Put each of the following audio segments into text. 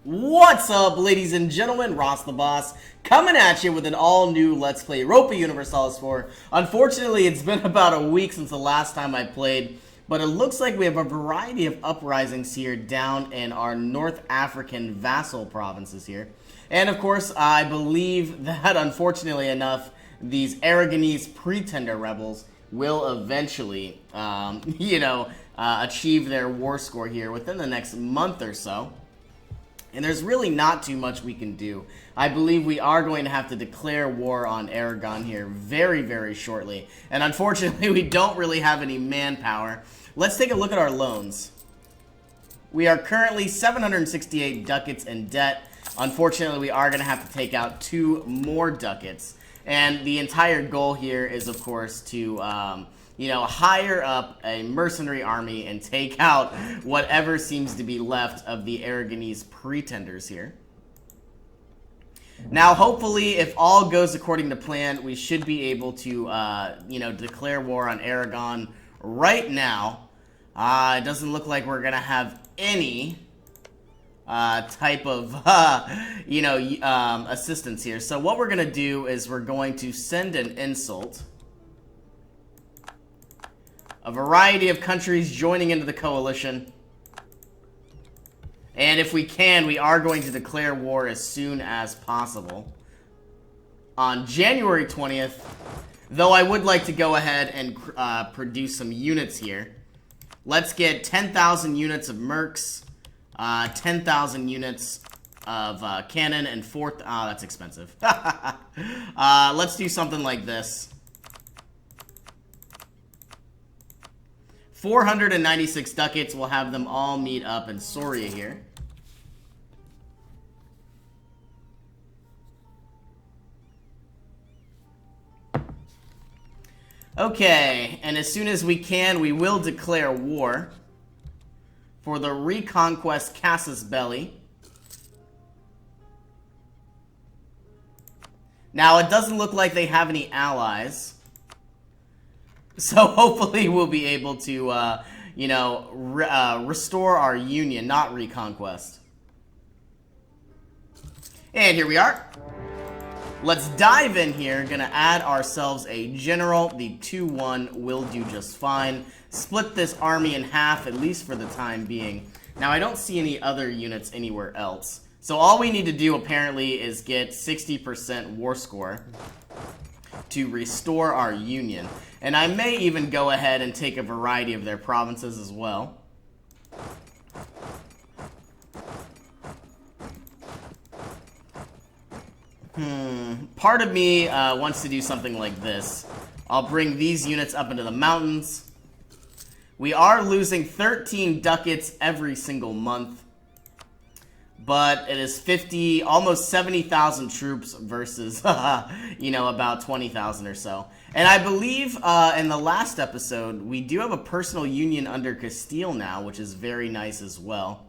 What's up, ladies and gentlemen? Ross the Boss coming at you with an all-new Let's Play Europa Universalis 4. Unfortunately, it's been about a week since the last time I played, but it looks like we have a variety of uprisings here down in our North African vassal provinces here. And of course, I believe that, unfortunately enough, these Aragonese pretender rebels will eventually, achieve their war score here within the next month or so. And there's really not too much we can do. I believe we are going to have to declare war on Aragon here very, very shortly. And unfortunately, we don't really have any manpower. Let's take a look at our loans. We are currently 768 ducats in debt. Unfortunately, we are going to have to take out 2 more ducats. And the entire goal here is, of course, to hire up a mercenary army and take out whatever seems to be left of the Aragonese pretenders here. Now, hopefully, if all goes according to plan, we should be able to, declare war on Aragon right now. It doesn't look like we're going to have any type of, assistance here. So what we're going to do is we're going to send an insult. A variety of countries joining into the coalition. And if we can, we are going to declare war as soon as possible. On January 20th, though I would like to go ahead and produce some units here. Let's get 10,000 units of mercs, 10,000 units of cannon, and that's expensive. Let's do something like this. 496 ducats. We'll have them all meet up in Soria here. Okay, and as soon as we can, we will declare war for the Reconquest Casus Belli. Now, it doesn't look like they have any allies. So hopefully we'll be able to, restore our union, not reconquest. And here we are. Let's dive in here. Gonna add ourselves a general. The 2-1 will do just fine. Split this army in half, at least for the time being. Now, I don't see any other units anywhere else. So all we need to do, apparently, is get 60% war score to restore our union. And I may even go ahead and take a variety of their provinces as well. Part of me wants to do something like this. I'll bring these units up into the mountains. We are losing 13 ducats every single month. But it is almost 70,000 troops versus, about 20,000 or so. And I believe in the last episode, we do have a personal union under Castile now, which is very nice as well.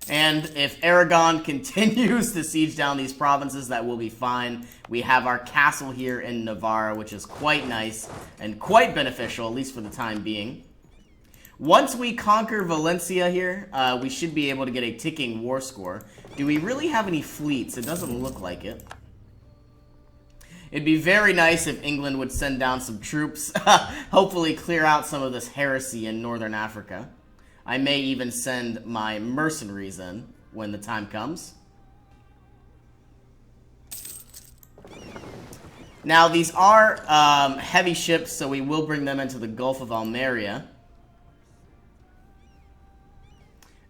And if Aragon continues to siege down these provinces, that will be fine. We have our castle here in Navarra, which is quite nice and quite beneficial, at least for the time being. Once we conquer Valencia here, we should be able to get a ticking war score. Do we really have any fleets? It doesn't look like it. It'd be very nice if England would send down some troops. Hopefully clear out some of this heresy in Northern Africa. I may even send my mercenaries in when the time comes. Now, these are heavy ships, so we will bring them into the Gulf of Almeria.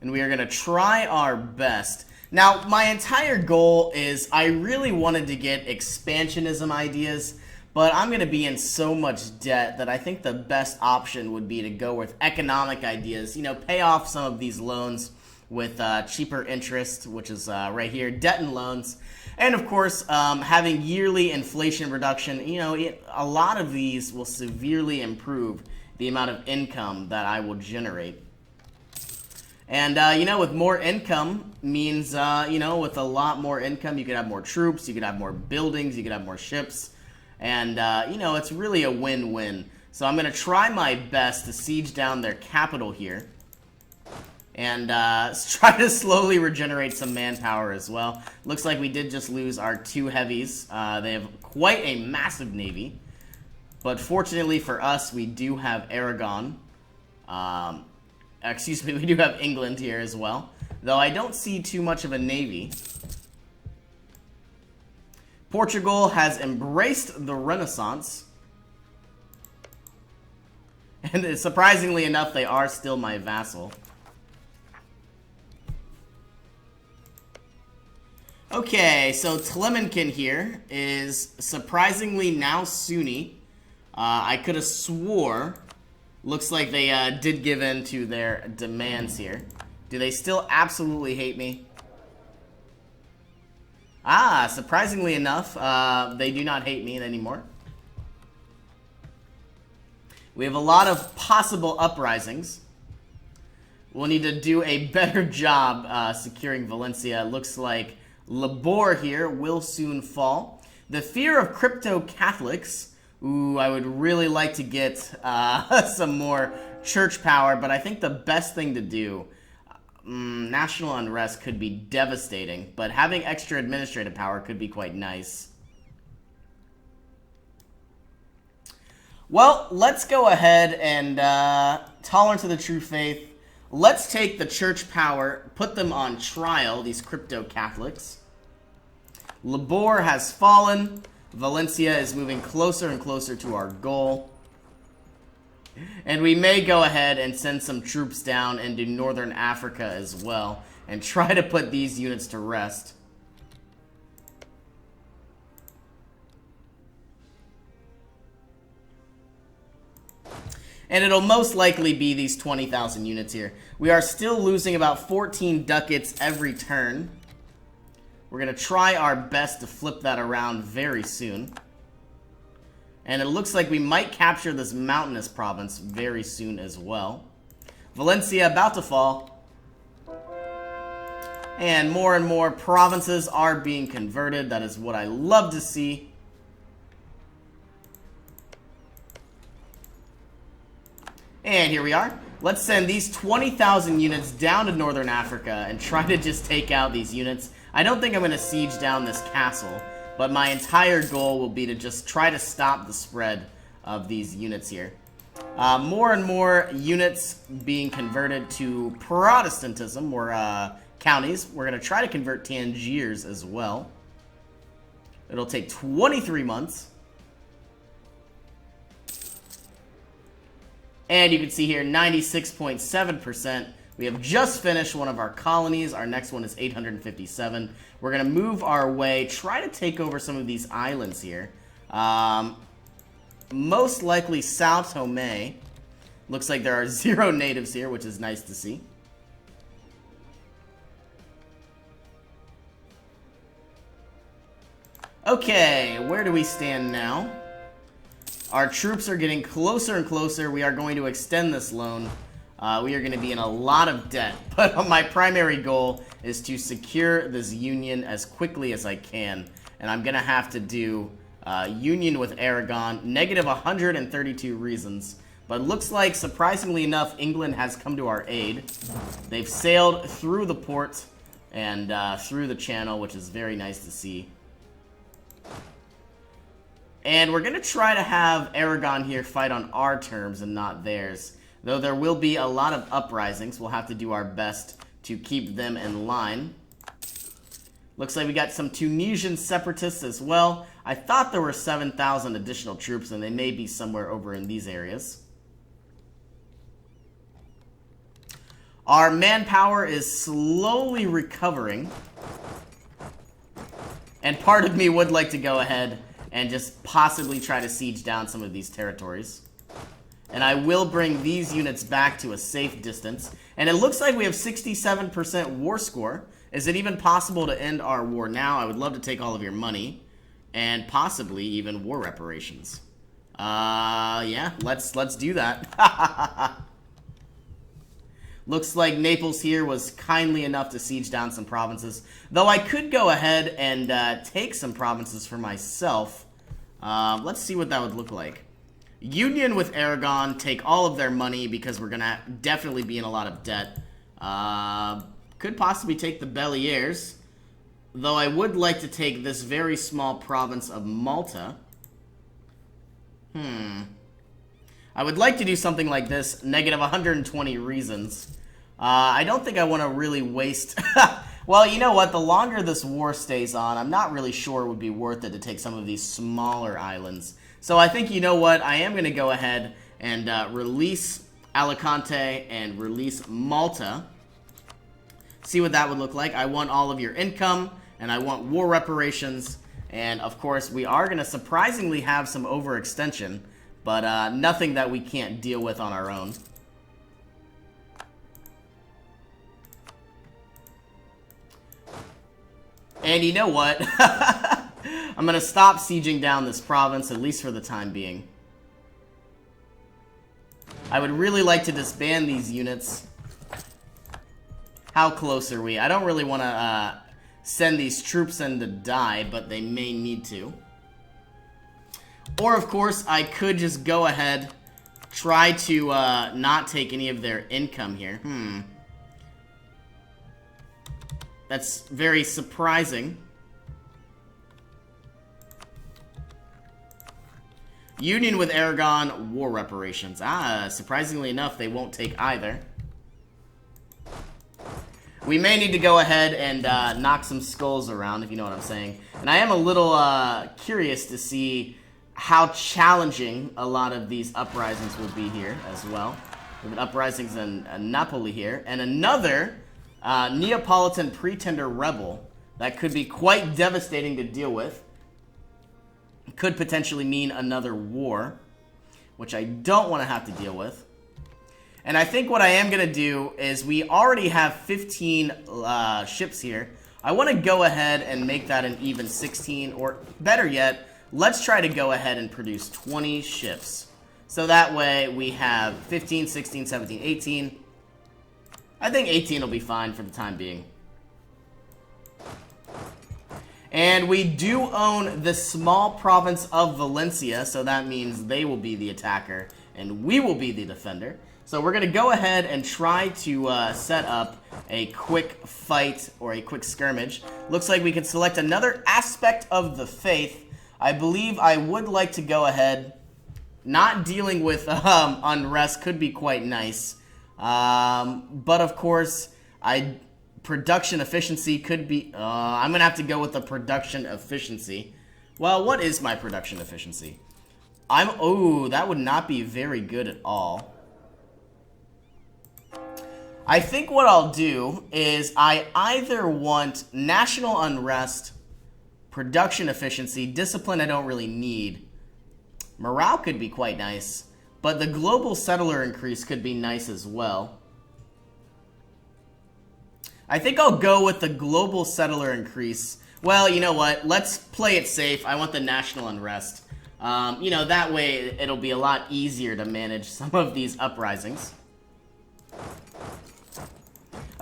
And we are going to try our best. Now, my entire goal is I really wanted to get expansionism ideas, but I'm going to be in so much debt that I think the best option would be to go with economic ideas. Pay off some of these loans with cheaper interest, which is right here, debt and loans. And, of course, having yearly inflation reduction. A lot of these will severely improve the amount of income that I will generate. And, with more income means, with a lot more income, you could have more troops, you could have more buildings, you could have more ships. And, it's really a win-win. So I'm going to try my best to siege down their capital here. And try to slowly regenerate some manpower as well. Looks like we did just lose our 2 heavies. They have quite a massive navy. But fortunately for us, we do have Aragon. Excuse me, we do have England here as well. Though I don't see too much of a navy. Portugal has embraced the Renaissance. And surprisingly enough, they are still my vassal. Okay, so Tlemenkin here is surprisingly now Sunni. I could have swore. Looks like they did give in to their demands here. Do they still absolutely hate me? Ah, surprisingly enough, they do not hate me anymore. We have a lot of possible uprisings. We'll need to do a better job securing Valencia. It looks like Labor here will soon fall. The fear of crypto-Catholics. Ooh, I would really like to get some more church power, but I think the best thing to do, national unrest could be devastating, but having extra administrative power could be quite nice. Well, let's go ahead and tolerance of the true faith. Let's take the church power, put them on trial, these crypto-Catholics. Labor has fallen. Valencia is moving closer and closer to our goal. And we may go ahead and send some troops down into northern Africa as well and try to put these units to rest. And it'll most likely be these 20,000 units here. We are still losing about 14 ducats every turn. We're going to try our best to flip that around very soon. And it looks like we might capture this mountainous province very soon as well. Valencia about to fall. And more provinces are being converted. That is what I love to see. And here we are. Let's send these 20,000 units down to northern Africa and try to just take out these units. I don't think I'm going to siege down this castle, but my entire goal will be to just try to stop the spread of these units here. More and more units being converted to Protestantism, or counties. We're going to try to convert Tangiers as well. It'll take 23 months. And you can see here, 96.7%. We have just finished one of our colonies. Our next one is 857. We're going to move our way, try to take over some of these islands here. Most likely Sao Tome. Looks like there are 0 natives here, which is nice to see. Okay, where do we stand now? Our troops are getting closer and closer. We are going to extend this loan. We are going to be in a lot of debt, but my primary goal is to secure this union as quickly as I can, and I'm going to have to do union with Aragon, negative 132 reasons, but looks like, surprisingly enough, England has come to our aid. They've sailed through the port and through the channel, which is very nice to see. And we're going to try to have Aragon here fight on our terms and not theirs. Though there will be a lot of uprisings, we'll have to do our best to keep them in line. Looks like we got some Tunisian separatists as well. I thought there were 7,000 additional troops, and they may be somewhere over in these areas. Our manpower is slowly recovering. And part of me would like to go ahead and just possibly try to siege down some of these territories. And I will bring these units back to a safe distance. And it looks like we have 67% war score. Is it even possible to end our war now? I would love to take all of your money. And possibly even war reparations. Yeah, let's do that. Looks like Naples here was kindly enough to siege down some provinces. Though I could go ahead and take some provinces for myself. Let's see what that would look like. Union with Aragon, take all of their money because we're going to definitely be in a lot of debt. Could possibly take the Belliers. Though I would like to take this very small province of Malta. I would like to do something like this. Negative 120 reasons. I don't think I want to really waste... Well, you know what? The longer this war stays on, I'm not really sure it would be worth it to take some of these smaller islands. So I think, you know what? I am going to go ahead and release Alicante and release Malta. See what that would look like. I want all of your income, and I want war reparations. And, of course, we are going to surprisingly have some overextension, but nothing that we can't deal with on our own. And you know what? I'm going to stop sieging down this province, at least for the time being. I would really like to disband these units. How close are we? I don't really want to send these troops in to die, but they may need to. Or, of course, I could just go ahead, try to not take any of their income here. That's very surprising. Union with Aragon, war reparations. Surprisingly enough, they won't take either. We may need to go ahead and knock some skulls around, if you know what I'm saying. And I am a little curious to see how challenging a lot of these uprisings will be here as well. We have uprisings in Napoli here. And another Neapolitan pretender rebel that could be quite devastating to deal with. Could potentially mean another war, which I don't want to have to deal with. And I think what I am going to do is we already have 15 ships here. I want to go ahead and make that an even 16, or better yet, let's try to go ahead and produce 20 ships. So that way we have 15, 16, 17, 18. I think 18 will be fine for the time being. And we do own the small province of Valencia, so that means they will be the attacker and we will be the defender. So we're going to go ahead and try to set up a quick fight or a quick skirmish. Looks like we can select another aspect of the faith. I believe I would like to go ahead. Not dealing with unrest could be quite nice. But of course, production efficiency could be... I'm going to have to go with the production efficiency. Well, what is my production efficiency? Oh, that would not be very good at all. I think what I'll do is I either want national unrest, production efficiency, discipline I don't really need. Morale could be quite nice, but the global settler increase could be nice as well. I think I'll go with the global settler increase. Well, you know what? Let's play it safe. I want the national unrest. You know, that way it'll be a lot easier to manage some of these uprisings.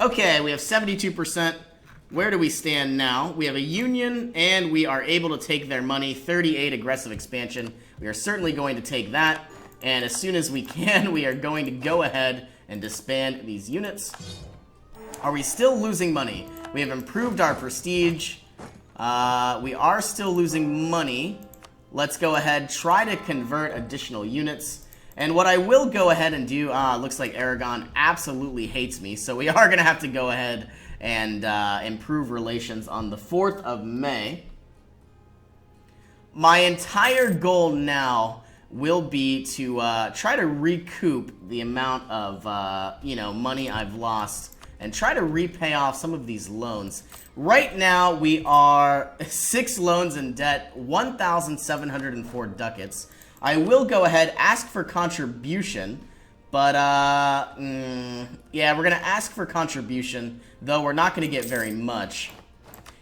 Okay, we have 72%. Where do we stand now? We have a union, and we are able to take their money. 38 aggressive expansion. We are certainly going to take that. And as soon as we can, we are going to go ahead and disband these units. Are we still losing money? We have improved our prestige. We are still losing money. Let's go ahead, try to convert additional units. And what I will go ahead and do, looks like Aragon absolutely hates me, so we are going to have to go ahead and improve relations on the 4th of May. My entire goal now will be to try to recoup the amount of you know, money I've lost and try to repay off some of these loans. Right now, we are 6 loans in debt, 1,704 ducats. I will go ahead, ask for contribution, but, yeah, we're going to ask for contribution, though we're not going to get very much.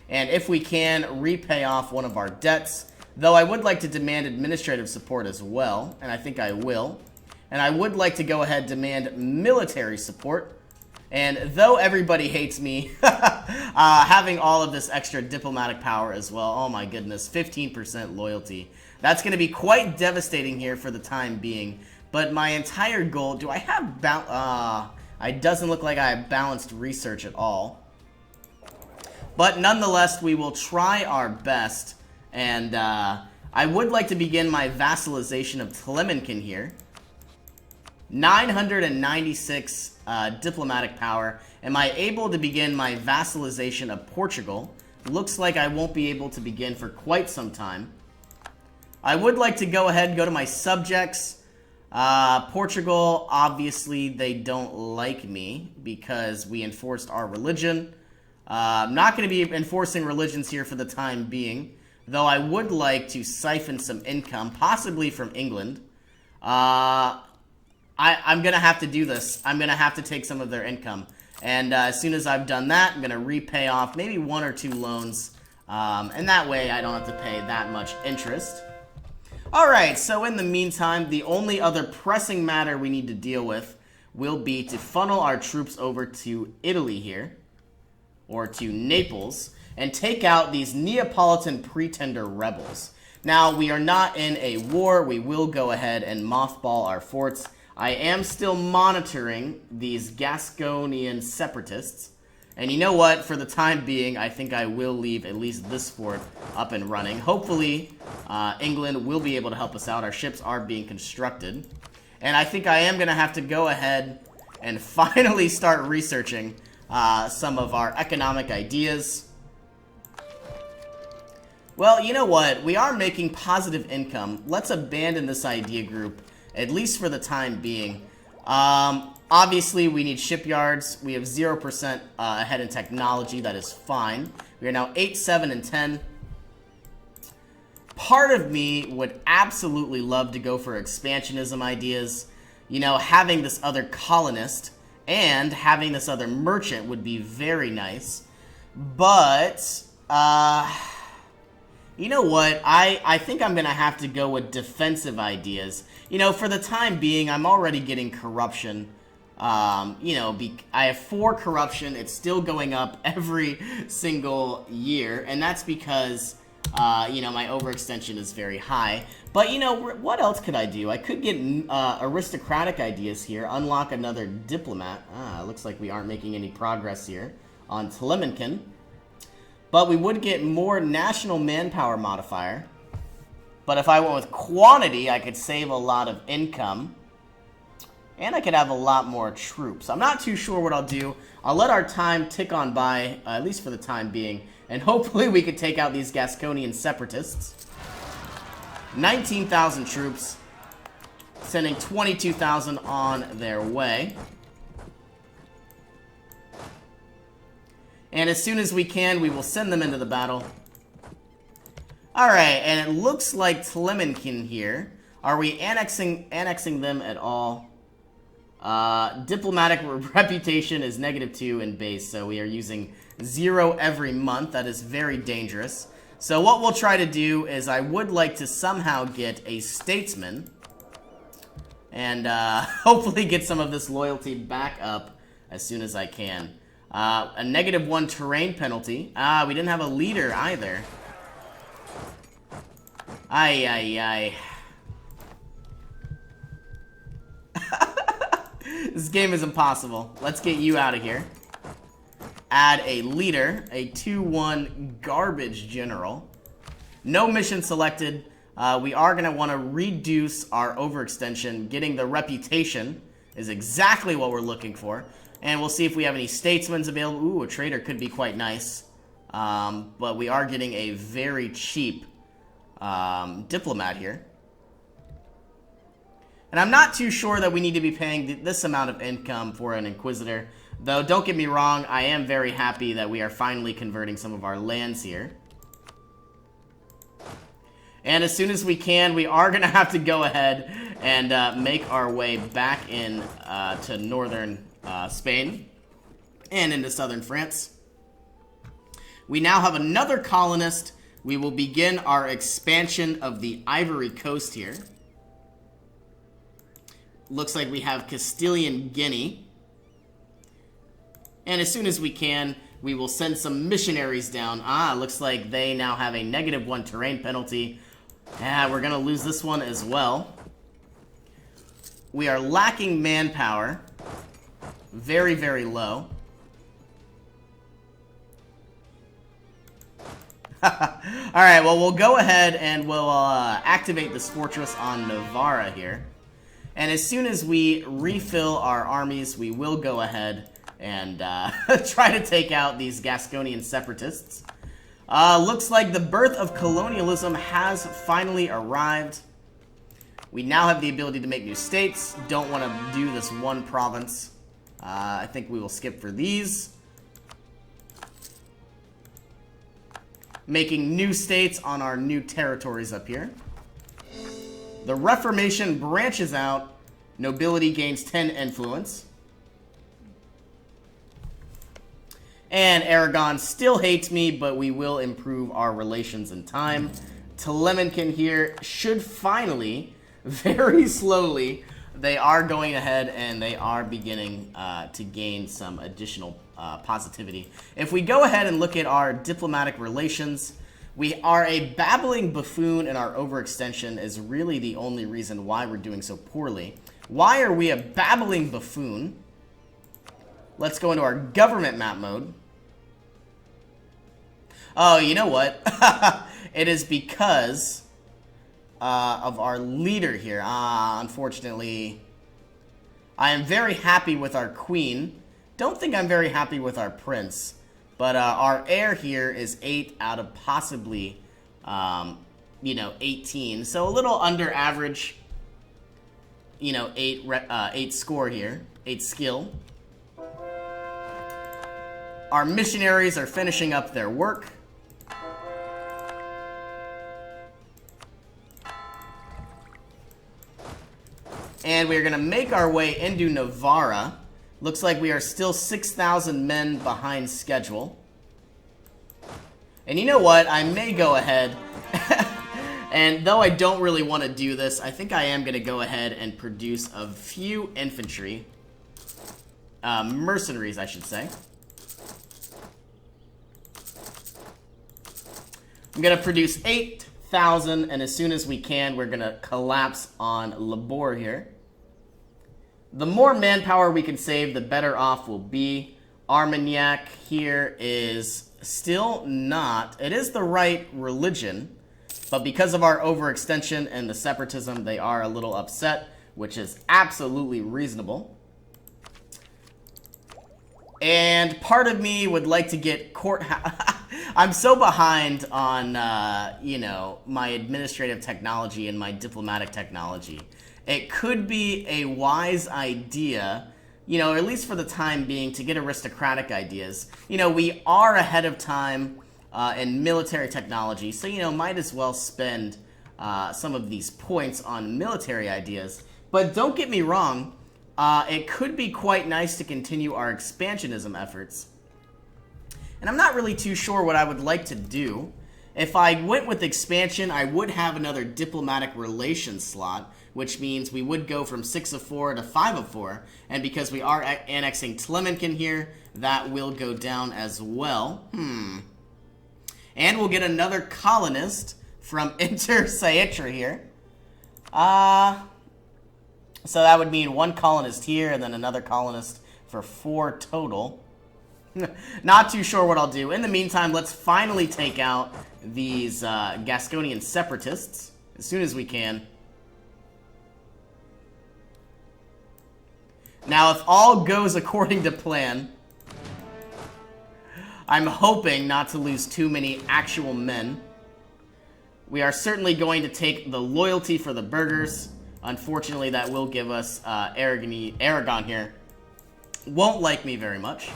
And if we can, repay off one of our debts, though I would like to demand administrative support as well, and I think I will. And I would like to go ahead and demand military support. And though everybody hates me, having all of this extra diplomatic power as well, oh my goodness, 15% loyalty. That's going to be quite devastating here for the time being. But my entire goal, do I have It doesn't look like I have balanced research at all. But nonetheless, we will try our best. And I would like to begin my vassalization of Telemankin here. 996 diplomatic power. Am I able to begin my vassalization of Portugal? Looks like I won't be able to begin for quite some time. I would like to go ahead and go to my subjects. Portugal, obviously, they don't like me because we enforced our religion. I'm not going to be enforcing religions here for the time being, though I would like to siphon some income, possibly from England. I'm going to have to do this. I'm going to have to take some of their income. And as soon as I've done that, I'm going to repay off maybe 1 or 2 loans. And that way I don't have to pay that much interest. Alright, so in the meantime, the only other pressing matter we need to deal with will be to funnel our troops over to Italy here, or to Naples, and take out these Neapolitan pretender rebels. Now, we are not in a war. We will go ahead and mothball our forts. I am still monitoring these Gasconian separatists. And you know what? For the time being, I think I will leave at least this fort up and running. Hopefully, England will be able to help us out. Our ships are being constructed. And I think I am going to have to go ahead and finally start researching some of our economic ideas. Well, you know what? We are making positive income. Let's abandon this idea group, at least for the time being. Obviously, we need shipyards. We have 0% ahead in technology. That is fine. We are now 8, 7, and 10. Part of me would absolutely love to go for expansionism ideas. You know, having this other colonist and having this other merchant would be very nice. But, you know what? I think I'm going to have to go with defensive ideas. You know, for the time being, I'm already getting corruption. You know, I have 4 corruption. It's still going up every single year. And that's because, you know, my overextension is very high. But, you know, what else could I do? I could get aristocratic ideas here. Unlock another diplomat. Looks like we aren't making any progress here on Telemankin. But we would get more national manpower modifier. But if I went with quantity, I could save a lot of income. And I could have a lot more troops. I'm not too sure what I'll do. I'll let our time tick on by, at least for the time being. And hopefully we could take out these Gasconian separatists. 19,000 troops. Sending 22,000 on their way. And as soon as we can, we will send them into the battle. Alright, and it looks like Telemankin here. Are we annexing them at all? Diplomatic reputation is -2 in base, so we are using 0 every month. That is very dangerous. So what we'll try to do is I would like to somehow get a statesman and hopefully get some of this loyalty back up as soon as I can. A -1 terrain penalty. We didn't have a leader either. Ay. This game is impossible. Let's get you out of here. Add a leader, a 2-1 garbage general. No mission selected. We are going to want to reduce our overextension. Getting the reputation is exactly what we're looking for. And we'll see if we have any statesmen available. Ooh, a trader could be quite nice. But we are getting a very cheap diplomat here. And I'm not too sure that we need to be paying this amount of income for an Inquisitor. Though, don't get me wrong, I am very happy that we are finally converting some of our lands here. And as soon as we can, we are going to have to go ahead and make our way back in to northern Spain and into southern France. We now have another colonist. We will begin our expansion of the Ivory Coast here. Looks like we have Castilian Guinea. And as soon as we can, we will send some missionaries down. Looks like they now have a -1 terrain penalty. We're going to lose this one as well. We are lacking manpower. very, very low. Alright, well, we'll go ahead and we'll activate this fortress on Navarra here. And as soon as we refill our armies, we will go ahead and try to take out these Gasconian separatists. Looks like the birth of colonialism has finally arrived. We now have the ability to make new states. Don't want to do this one province. I think we will skip for these. Making new states on our new territories up here. The Reformation branches out. Nobility gains 10 influence. And Aragon still hates me, but we will improve our relations in time. Telemankin here should finally, very slowly, they are going ahead and they are beginning to gain some additional positivity. If we go ahead and look at our diplomatic relations, we are a babbling buffoon, and our overextension is really the only reason why we're doing so poorly. Why are we a babbling buffoon? Let's go into our government map mode. Oh, you know what? It is because of our leader here. Unfortunately, I am very happy with our queen. Don't think I'm very happy with our prince. But our heir here is 8 out of possibly, 18. So a little under average, 8 score here. 8 skill. Our missionaries are finishing up their work. And we're going to make our way into Navarra. Looks like we are still 6,000 men behind schedule. And you know what? I may go ahead. And though I don't really want to do this, I think I am going to go ahead and produce a few infantry. Mercenaries, I should say. I'm going to produce 8,000, and as soon as we can, we're going to collapse on Labor here. The more manpower we can save, the better off we'll be. Armagnac here is still not. It is the right religion, but because of our overextension and the separatism, they are a little upset, which is absolutely reasonable. And part of me would like to get courthouse. I'm so behind on, my administrative technology and my diplomatic technology. It could be a wise idea, at least for the time being, to get aristocratic ideas. We are ahead of time in military technology, so, might as well spend some of these points on military ideas. But don't get me wrong, it could be quite nice to continue our expansionism efforts. And I'm not really too sure what I would like to do. If I went with expansion, I would have another diplomatic relations slot, which means we would go from 6 of 4 to 5 of 4. And because we are annexing Telemankin here, that will go down as well. And we'll get another colonist from Inter Saetra here. So that would mean 1 colonist here and then another colonist for 4 total. Not too sure what I'll do. In the meantime, let's finally take out these Gasconian separatists as soon as we can. Now, if all goes according to plan, I'm hoping not to lose too many actual men. We are certainly going to take the loyalty for the burghers. Unfortunately, that will give us Aragon here. Won't like me very much.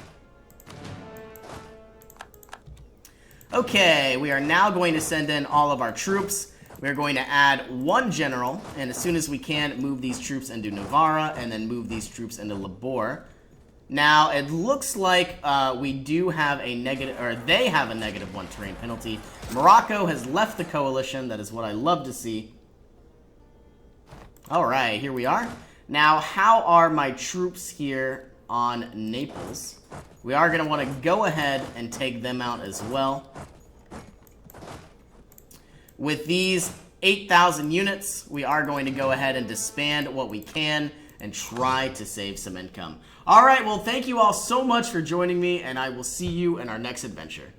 Okay, we are now going to send in all of our troops. We're going to add 1 general, and as soon as we can, move these troops into Navarra, and then move these troops into Labor. Now, it looks like we do have a negative, or they have a -1 terrain penalty. Morocco has left the coalition. That is what I love to see. All right, here we are. Now, how are my troops here on Naples? We are going to want to go ahead and take them out as well. With these 8,000 units, we are going to go ahead and disband what we can. and try to save some income. All right, well, thank you all so much for joining me, and I will see you in our next adventure.